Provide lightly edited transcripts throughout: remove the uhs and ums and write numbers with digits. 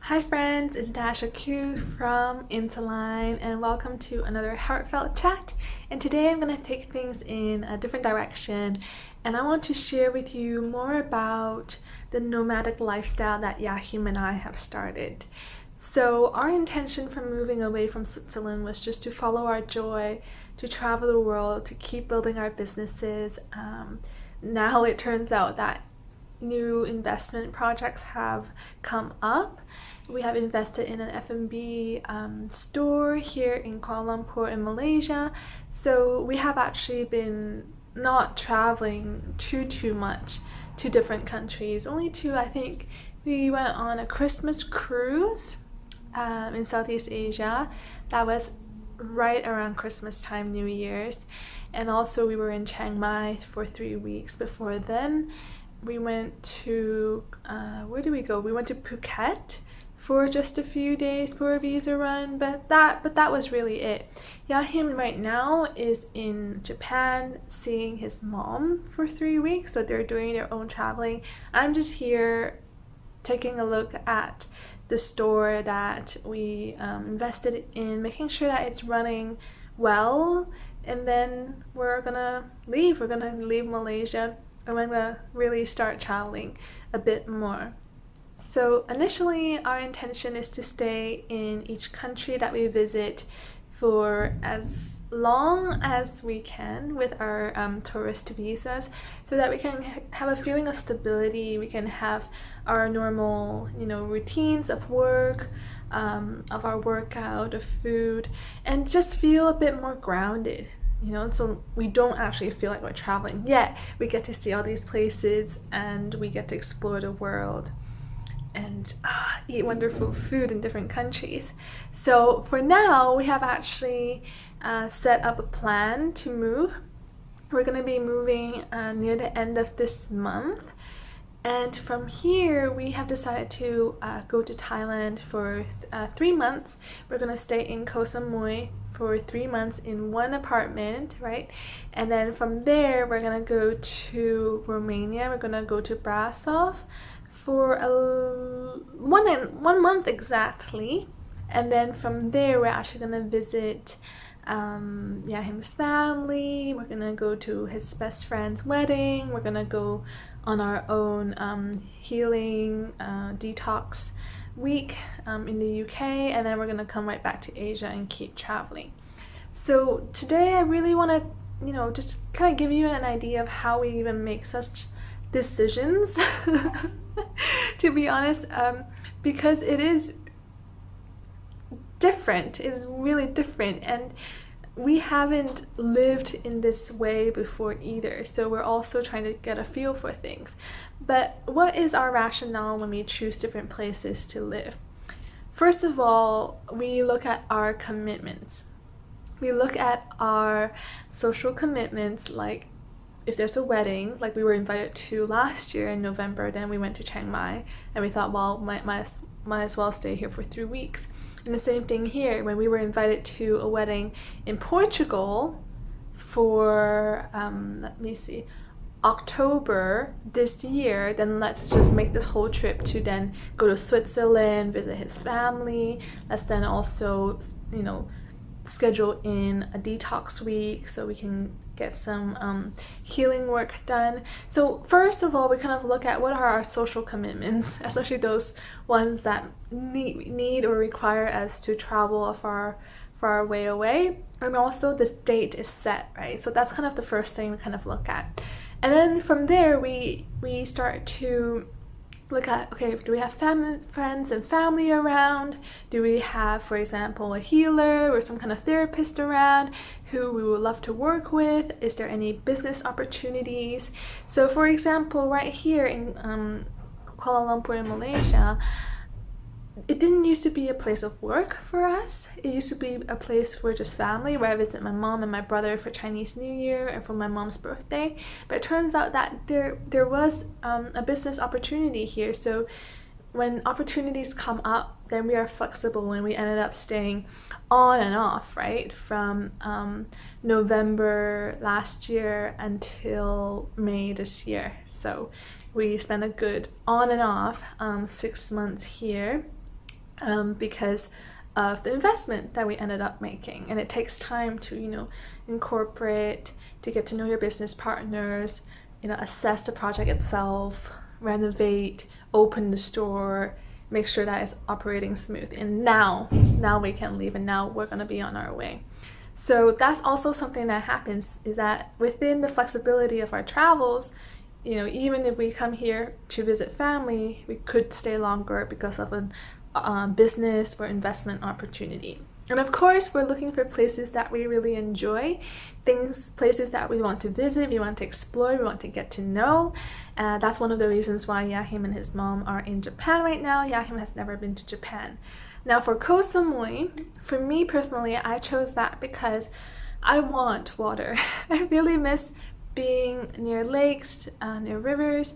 Hi friends, it's Natasha Koo from Intolign and welcome to another heartfelt chat. And today I'm going to take things in a different direction and I want to share with you more about the nomadic lifestyle that Jachym and I have started. So our intention for moving away from Switzerland was just to follow our joy, to travel the world, to keep building our businesses. Now it turns out that new investment projects have come up. We have invested in an F&B store here in Kuala Lumpur in Malaysia. So we have actually been not traveling too much to different countries. Only two, I think. We went on a Christmas cruise in Southeast Asia. That was right around Christmas time, New Year's. And also we were in Chiang Mai for 3 weeks before then. We went to, where did we go? We went to Phuket for just a few days for a visa run, but that was really it. Jachym right now is in Japan seeing his mom for 3 weeks, so they're doing their own traveling. I'm just here taking a look at the store that we invested in, making sure that it's running well, and then we're gonna leave. We're gonna leave Malaysia and we're gonna really start traveling a bit more. So initially our intention is to stay in each country that we visit for as long as we can with our tourist visas, so that we can have a feeling of stability. We can have our normal, routines of work, of our workout, of food, and just feel a bit more grounded. So we don't actually feel like we're traveling, yet we get to see all these places and we get to explore the world and eat wonderful food in different countries. So for now, we have actually set up a plan to move. We're going to be moving near the end of this month. And from here, we have decided to go to Thailand for 3 months. We're going to stay in Koh Samui for 3 months in one apartment, right? And then from there, we're going to go to Romania. We're going to go to Brasov for 1 month exactly. And then from there, we're actually going to visit Jachym's family. We're gonna go to his best friend's wedding. We're gonna go on our own healing detox week in the UK, and then we're gonna come right back to Asia and keep traveling. So today I really want to just kind of give you an idea of how we even make such decisions to be honest, because it is different. It is really different, and we haven't lived in this way before either, so we're also trying to get a feel for things. But what is our rationale when we choose different places to live? First of all, we look at our commitments. We look at our social commitments, like if there's a wedding, like we were invited to last year in November, then we went to Chiang Mai and we thought, well, might as well stay here for 3 weeks. And the same thing here, when we were invited to a wedding in Portugal for, let me see, October this year, then let's just make this whole trip to then go to Switzerland, visit his family. Let's then also, schedule in a detox week so we can get some healing work done. So first of all, we kind of look at what are our social commitments, especially those ones that need or require us to travel a far way away, and also the date is set, right? So that's kind of the first thing we kind of look at. And then from there we start to look at, okay, do we have friends and family around? Do we have, for example, a healer or some kind of therapist around who we would love to work with? Is there any business opportunities? So for example, right here in Kuala Lumpur in Malaysia, it didn't used to be a place of work for us. It used to be a place for just family, where I visit my mom and my brother for Chinese New Year and for my mom's birthday. But it turns out that there was a business opportunity here. So when opportunities come up, then we are flexible, and we ended up staying on and off, right? From November last year until May this year. So we spent a good on and off 6 months here. because of the investment that we ended up making. And it takes time to, incorporate, to get to know your business partners, assess the project itself, renovate, open the store, make sure that it's operating smooth. And now we can leave, and now we're going to be on our way. So that's also something that happens, is that within the flexibility of our travels, even if we come here to visit family, we could stay longer because of an business or investment opportunity. And of course, we're looking for places that we really enjoy, places that we want to visit, we want to explore, we want to get to know. That's one of the reasons why Jachym and his mom are in Japan right now. Jachym has never been to Japan. Now for Koh Samui, for me personally, I chose that because I want water. I really miss being near lakes, near rivers,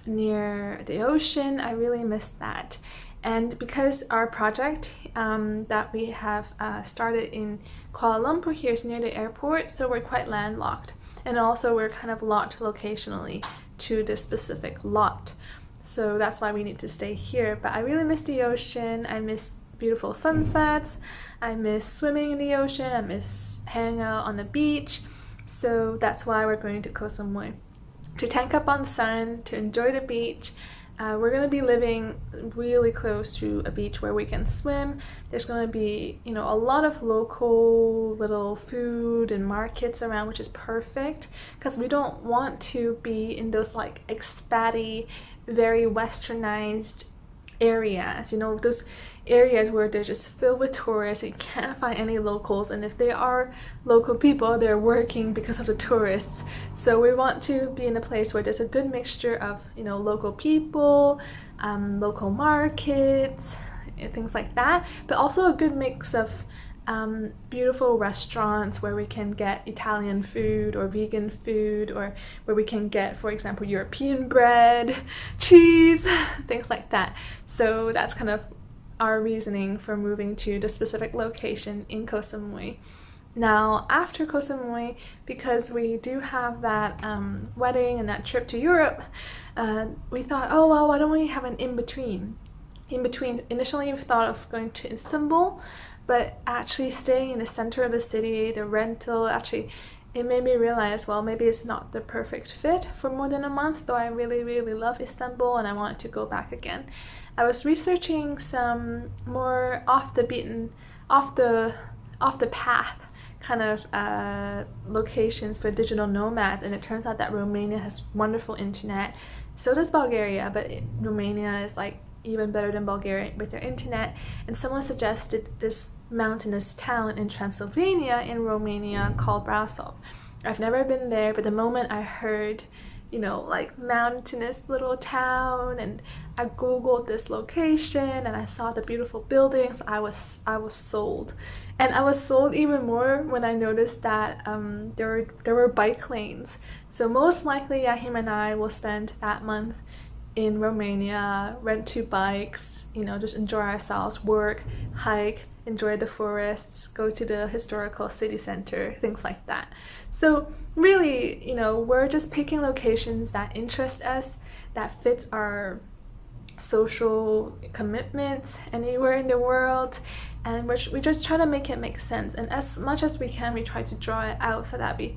near the ocean. I really miss that. And because our project that we have started in Kuala Lumpur here is near the airport, so we're quite landlocked. And also we're kind of locked locationally to this specific lot. So that's why we need to stay here. But I really miss the ocean. I miss beautiful sunsets. I miss swimming in the ocean. I miss hanging out on the beach. So that's why we're going to Koh Samui, to tank up on sun, to enjoy the beach. We're going to be living really close to a beach where we can swim. There's going to be, a lot of local little food and markets around, which is perfect because we don't want to be in those like expat-y, very westernized areas, those areas where they're just filled with tourists and you can't find any locals, and if they are local people, they're working because of the tourists. So we want to be in a place where there's a good mixture of local people, local markets, things like that, but also a good mix of beautiful restaurants where we can get Italian food or vegan food, or where we can get, for example, European bread, cheese, things like that. So that's kind of our reasoning for moving to the specific location in Koh Samui. Now after Koh Samui, because we do have that wedding and that trip to Europe, we thought, oh well, why don't we have an in-between. Initially we thought of going to Istanbul, but actually staying in the center of the city, the rental, actually it made me realize, well, maybe it's not the perfect fit for more than a month, though I really, really love Istanbul and I wanted to go back again. I was researching some more off the path kind of locations for digital nomads, and it turns out that Romania has wonderful internet. So does Bulgaria, but Romania is like even better than Bulgaria with their internet. And someone suggested this mountainous town in Transylvania in Romania called Brasov. I've never been there, but the moment I heard, like mountainous little town, and I googled this location and I saw the beautiful buildings, I was sold. And I was sold even more when I noticed that there were bike lanes. So most likely Jachym and I will spend that month in Romania, rent 2 bikes, just enjoy ourselves, work, hike, enjoy the forests, go to the historical city center, things like that. So really, we're just picking locations that interest us, that fits our social commitments anywhere in the world, and we just try to make it make sense. And as much as we can, we try to draw it out so that we,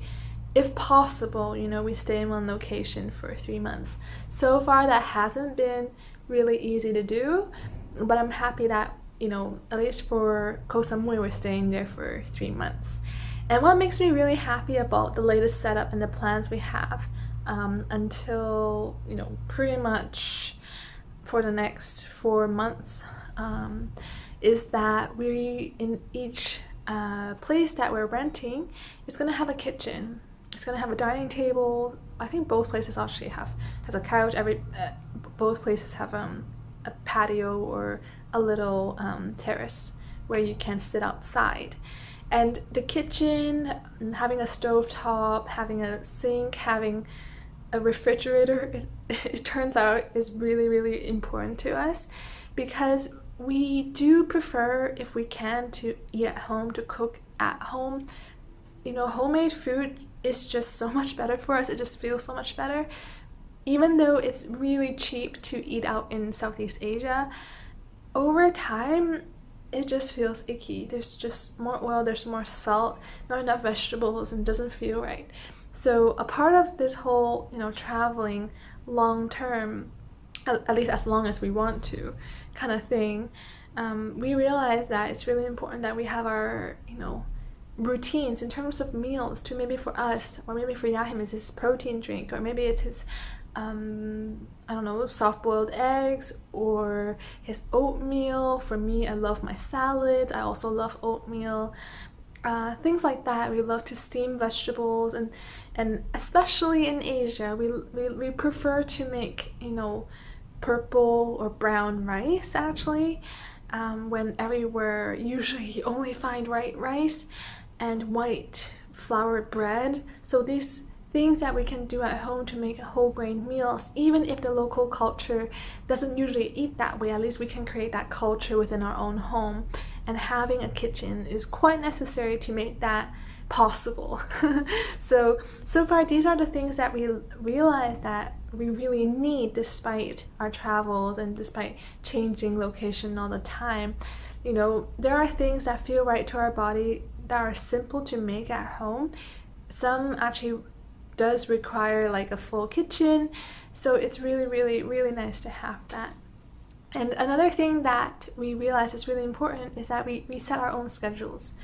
if possible, we stay in one location for 3 months. So far that hasn't been really easy to do, but I'm happy that at least for Koh Samui we're staying there for 3 months. And what makes me really happy about the latest setup and the plans we have until pretty much for the next 4 months is that we, in each place that we're renting, it's gonna have a kitchen. It's gonna have a dining table. I think both places actually has a couch. Both places have a patio or a little terrace where you can sit outside. And the kitchen, having a stove top, having a sink, having a refrigerator, it turns out is really, really important to us, because we do prefer, if we can, to eat at home, to cook at home. Homemade food is just so much better for us. It just feels so much better. Even though it's really cheap to eat out in Southeast Asia, over time it just feels icky. There's just more oil, there's more salt, not enough vegetables, and it doesn't feel right. So a part of this whole, traveling long term, at least as long as we want to, kind of thing, we realize that it's really important that we have our, routines in terms of meals too. Maybe for us, or maybe for Jachym, it's his protein drink, or maybe it's his I don't know, soft-boiled eggs, or his oatmeal. For me, I love my salads. I also love oatmeal. Things like that. We love to steam vegetables, and especially in Asia, we prefer to make, purple or brown rice actually. When everywhere usually you only find white rice and white flour bread. So these things that we can do at home to make whole grain meals, even if the local culture doesn't usually eat that way, at least we can create that culture within our own home. And having a kitchen is quite necessary to make that possible. So far, these are the things that we realize that we really need despite our travels and despite changing location all the time. There are things that feel right to our body that are simple to make at home. Some actually does require like a full kitchen, so it's really, really, really nice to have that. And another thing that we realize is really important is that we set our own schedules.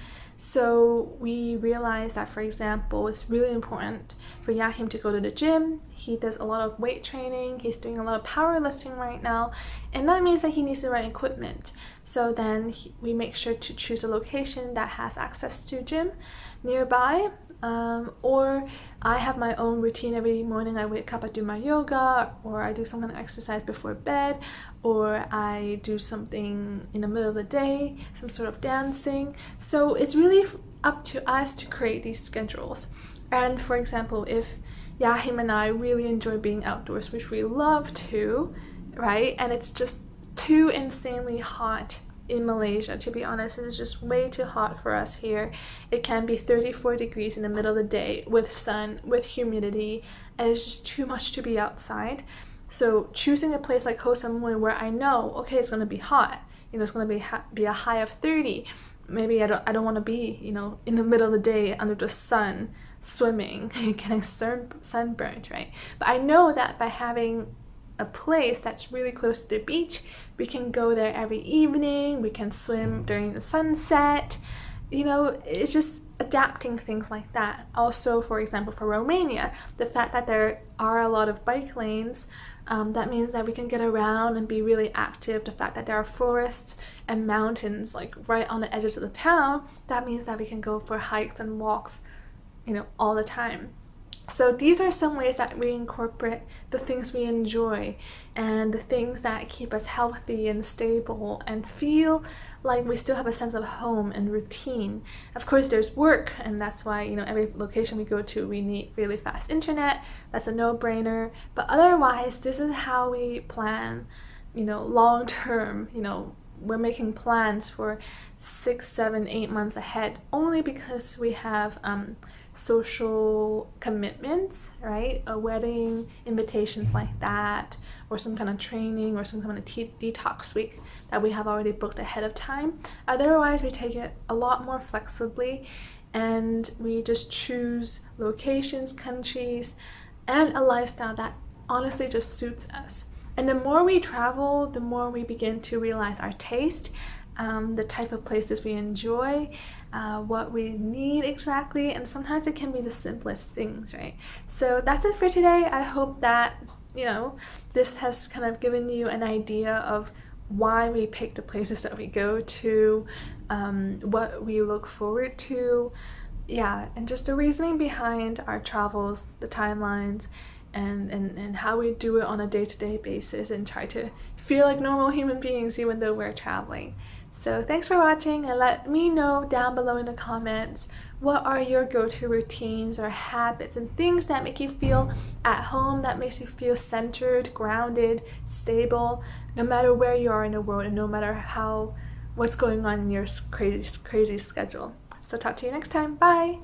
So we realize that, for example, it's really important for Jachym to go to the gym. He does a lot of weight training, he's doing a lot of powerlifting right now, and that means that he needs the right equipment. So then we make sure to choose a location that has access to gym nearby. Or I have my own routine every morning. I wake up, I do my yoga, or I do some kind of exercise before bed, or I do something in the middle of the day, some sort of dancing. So it's really up to us to create these schedules. And for example, if Jachym and I really enjoy being outdoors, which we love to, right, and it's just too insanely hot in Malaysia, to be honest, it is just way too hot for us here. It can be 34 degrees in the middle of the day with sun, with humidity, and it's just too much to be outside. So choosing a place like Koh Samui where I know, okay, it's going to be hot, it's going to be a high of 30. Maybe I don't want to be, in the middle of the day under the sun swimming, getting sunburnt, right? But I know that by having a place that's really close to the beach, we can go there every evening, we can swim during the sunset. It's just adapting things like that. Also, for example, for Romania, the fact that there are a lot of bike lanes, that means that we can get around and be really active. The fact that there are forests and mountains like right on the edges of the town, that means that we can go for hikes and walks, all the time. So these are some ways that we incorporate the things we enjoy and the things that keep us healthy and stable and feel like we still have a sense of home and routine. Of course, there's work, and that's why, every location we go to, we need really fast internet. That's a no-brainer. But otherwise, this is how we plan, long term. We're making plans for 6, 7, 8 months ahead, only because we have social commitments, right? A wedding, invitations like that, or some kind of training, or some kind of detox week that we have already booked ahead of time. Otherwise, we take it a lot more flexibly, and we just choose locations, countries, and a lifestyle that honestly just suits us. And the more we travel, the more we begin to realize our taste, the type of places we enjoy, what we need exactly, and sometimes it can be the simplest things, right? So that's it for today. I hope that, this has kind of given you an idea of why we pick the places that we go to, what we look forward to, and just the reasoning behind our travels, the timelines, and how we do it on a day-to-day basis and try to feel like normal human beings even though we're traveling. So thanks for watching, and let me know down below in the comments, what are your go-to routines or habits and things that make you feel at home, that makes you feel centered, grounded, stable, no matter where you are in the world and no matter what's going on in your crazy schedule. So talk to you next time. Bye!